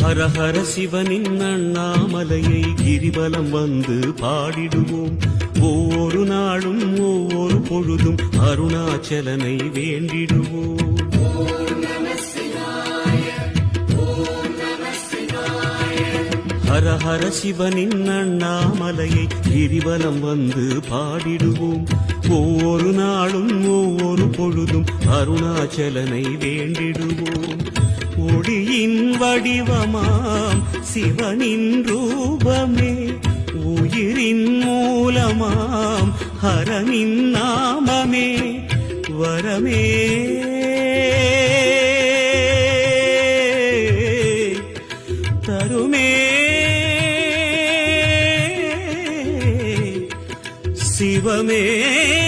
ஹரஹர சிவனின் அண்ணாமலையை கிரிவலம் வந்து பாடிடுவோம். ஒவ்வொரு நாளும் ஒவ்வொரு பொழுதும் அருணாச்சலனை வேண்டிடுவோம். ஹரஹர சிவனின் அண்ணாமலையை கிரிவலம் வந்து பாடிடுவோம். ஒவ்வொரு நாளும் ஒவ்வொரு பொழுதும் அருணாச்சலனை வேண்டிடுவோம். ஒளியின் வடிவமாம் சிவனின் ரூபமே, உயிரின் மூலமாம் ஹரனின் நாமமே, வரமே தருமே சிவமே.